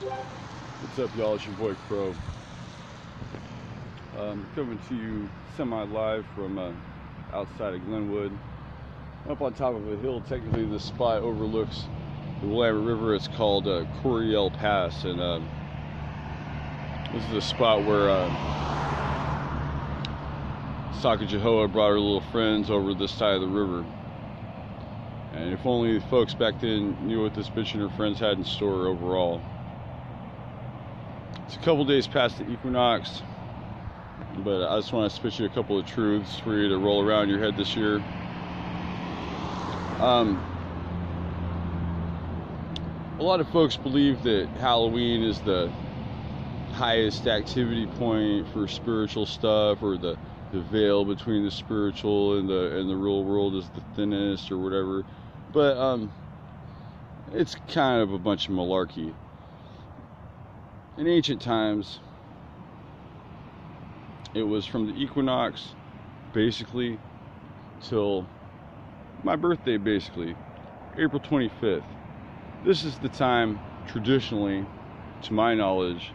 What's up, y'all? It's your boy Crow. Coming to you semi-live from outside of Glenwood. Up on top of a hill. Technically, this spot overlooks the Willamette River. It's called Coriel Pass, and this is a spot where Sacagawea brought her little friends over this side of the river. And if only the folks back then knew what this bitch and her friends had in store overall. It's a couple days past the equinox, but I just want to spit you a couple of truths for you to roll around your head this year. A lot of folks believe that Halloween is the highest activity point for spiritual stuff, or the veil between the spiritual and the real world is the thinnest, or whatever. But it's kind of a bunch of malarkey. In ancient times, it was from the equinox, basically, till my birthday, basically, April 25th. This is the time, traditionally, to my knowledge,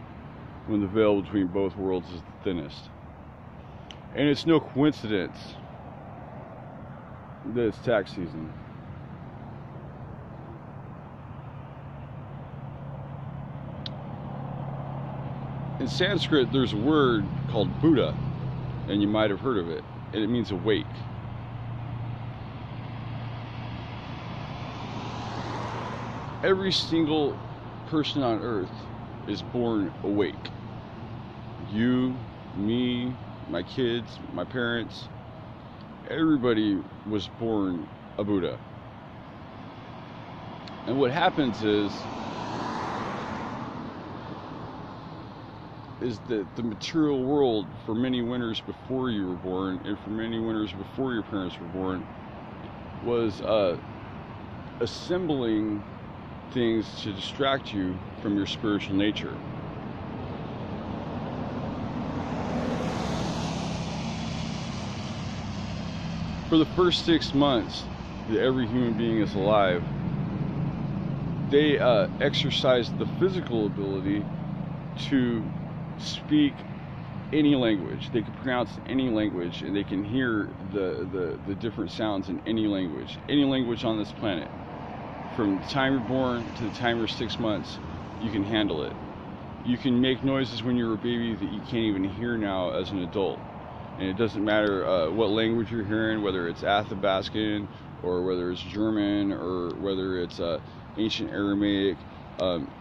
when the veil between both worlds is the thinnest. And it's no coincidence that it's tax season. In Sanskrit, there's a word called Buddha, and you might have heard of it, and it means awake. Every single person on earth is born awake. You, me, my kids, my parents, everybody was born a Buddha. And what happens is that the material world, for many winters before you were born, and for many winters before your parents were born, was assembling things to distract you from your spiritual nature. For the first 6 months that every human being is alive, they exercise the physical ability to speak any language. They can pronounce any language, and they can hear the different sounds in any language on this planet. From the time you're born to the time you're 6 months, you can handle it. You can make noises when you're a baby that you can't even hear now as an adult. And it doesn't matter what language you're hearing, whether it's Athabascan, or whether it's German, or whether it's ancient Aramaic.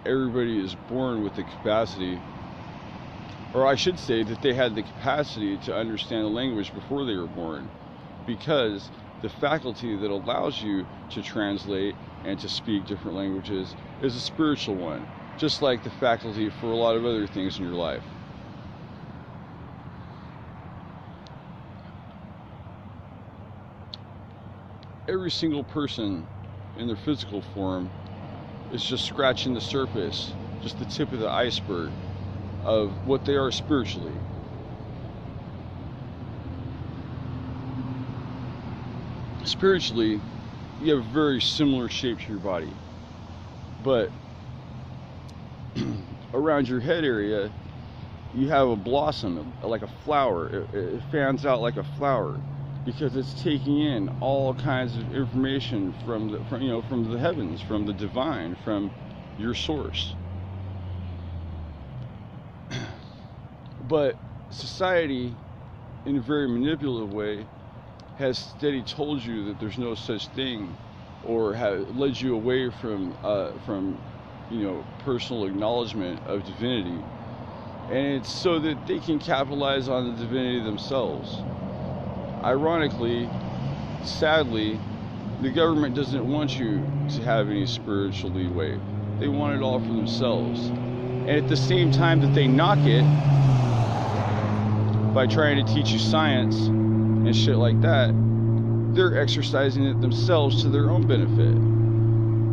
Everybody is born with the capacity, or I should say that they had the capacity to understand the language before they were born, because the faculty that allows you to translate and to speak different languages is a spiritual one, just like the faculty for a lot of other things in your life. Every single person in their physical form is just scratching the surface, just the tip of the iceberg of what they are spiritually. Spiritually, you have a very similar shape to your body, but around your head area, you have a blossom, like a flower. It fans out like a flower, because it's taking in all kinds of information from the heavens, from the divine, from your source. But society, in a very manipulative way, has steady told you that there's no such thing, or have led you away from personal acknowledgement of divinity, and it's so that they can capitalize on the divinity themselves. Ironically, sadly, the government doesn't want you to have any spiritual leeway. They want it all for themselves. And at the same time that they knock it by trying to teach you science and shit like that, they're exercising it themselves to their own benefit.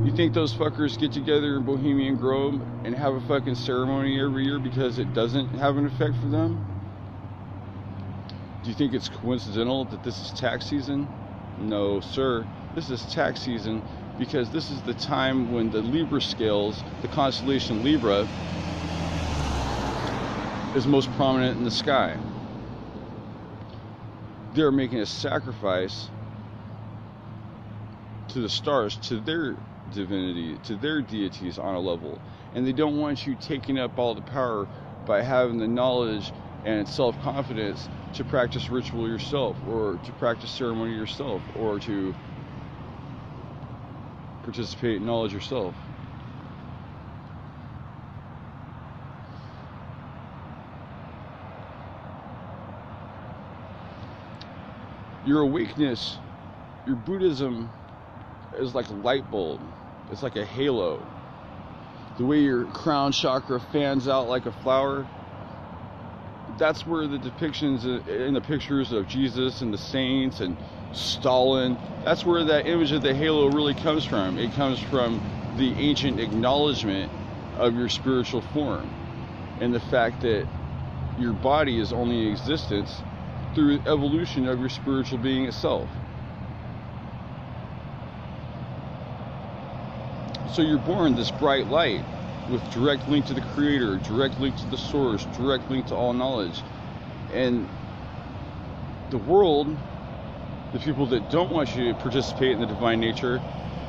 You think those fuckers get together in Bohemian Grove and have a fucking ceremony every year because it doesn't have an effect for them? Do you think it's coincidental that this is tax season? No, sir. This is tax season because this is the time when the Libra scales, the constellation Libra, is most prominent in the sky. They're making a sacrifice to the stars, to their divinity, to their deities on a level. And they don't want you taking up all the power by having the knowledge and self-confidence to practice ritual yourself, or to practice ceremony yourself, or to participate in knowledge yourself. Your awakeness, your Buddhism is like a light bulb. It's like a halo. The way your crown chakra fans out like a flower, that's where the depictions in the pictures of Jesus and the saints and Stalin, that's where that image of the halo really comes from. It comes from the ancient acknowledgement of your spiritual form and the fact that your body is only in existence through evolution of your spiritual being itself. So you're born this bright light with direct link to the Creator, direct link to the source, direct link to all knowledge. And the world, the people that don't want you to participate in the divine nature,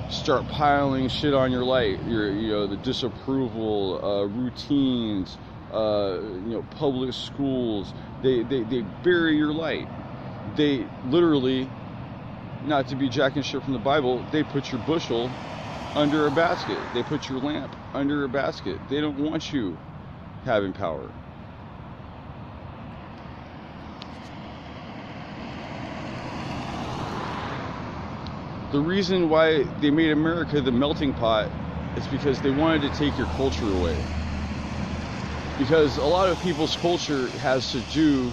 start piling shit on your light. The disapproval, routines, public schools. They bury your light. They literally, not to be jacking shit from the Bible, they put your bushel under a basket. They put your lamp under a basket. They don't want you having power. The reason why they made America the melting pot is because they wanted to take your culture away. Because a lot of people's culture has to do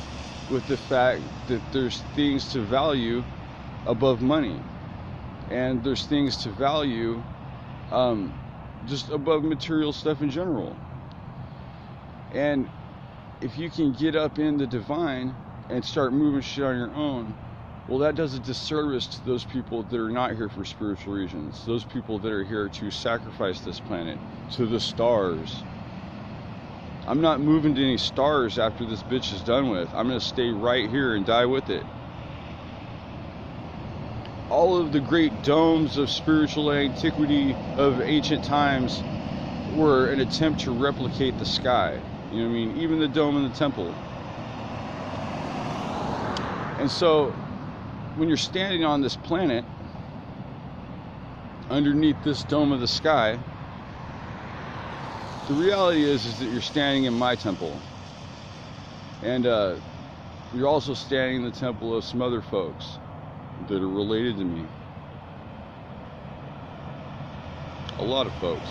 with the fact that there's things to value above money. And there's things to value just above material stuff in general. And if you can get up in the divine and start moving shit on your own, well, that does a disservice to those people that are not here for spiritual reasons. Those people that are here to sacrifice this planet to the stars. I'm not moving to any stars after this bitch is done with. I'm going to stay right here and die with it. All of the great domes of spiritual antiquity of ancient times were an attempt to replicate the sky. You know what I mean? Even the dome in the temple. And so, when you're standing on this planet, underneath this dome of the sky, the reality is that you're standing in my temple. And you're also standing in the temple of some other folks that are related to me. A lot of folks.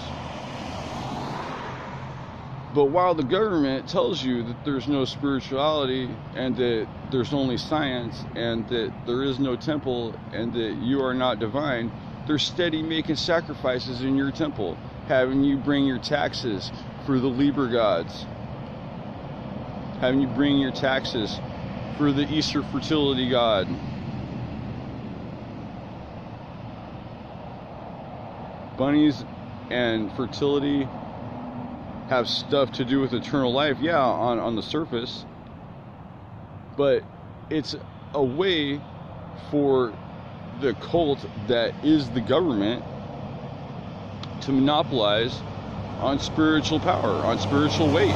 But while the government tells you that there's no spirituality and that there's only science and that there is no temple and that you are not divine, they're steady making sacrifices in your temple, having you bring your taxes for the Libra gods, having you bring your taxes for the Easter fertility god. Bunnies and fertility have stuff to do with eternal life, yeah, on the surface, but it's a way for the cult that is the government to monopolize on spiritual power, on spiritual weight.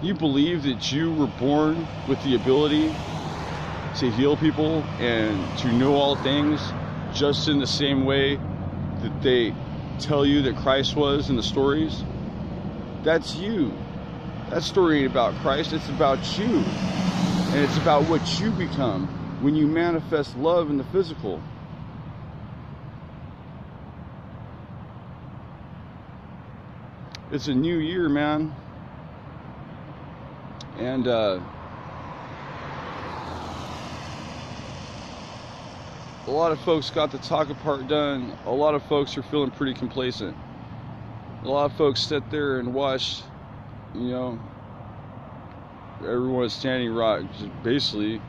You believe that you were born with the ability to heal people and to know all things just in the same way that they tell you that Christ was in the stories? That's you. That story ain't about Christ, it's about you. And it's about what you become when you manifest love in the physical. It's a new year, man. And a lot of folks got the talking part done. A lot of folks are feeling pretty complacent. A lot of folks sat there and watched, everyone at Standing Rock just basically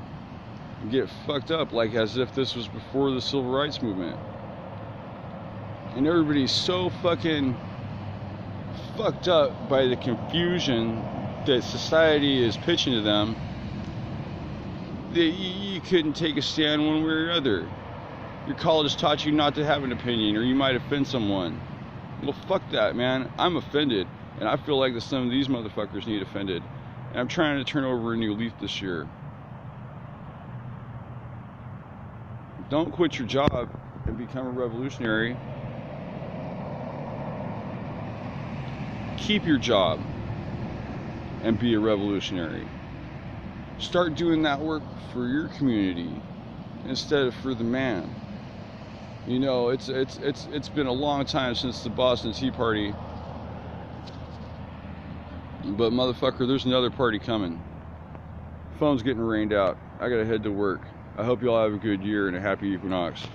and get fucked up like as if this was before the civil rights movement. And everybody's so fucking fucked up by the confusion that society is pitching to them that you couldn't take a stand one way or another. Your college taught you not to have an opinion, or you might offend someone. Well, fuck that, man. I'm offended, and I feel like that some of these motherfuckers need offended. And I'm trying to turn over a new leaf this year. Don't quit your job and become a revolutionary. Keep your job and be a revolutionary. Start doing that work for your community instead of for the man. You know, it's been a long time since the Boston Tea Party, but motherfucker, there's another party coming. Phone's getting rained out. I gotta head to work. I hope you all have a good year and a happy equinox.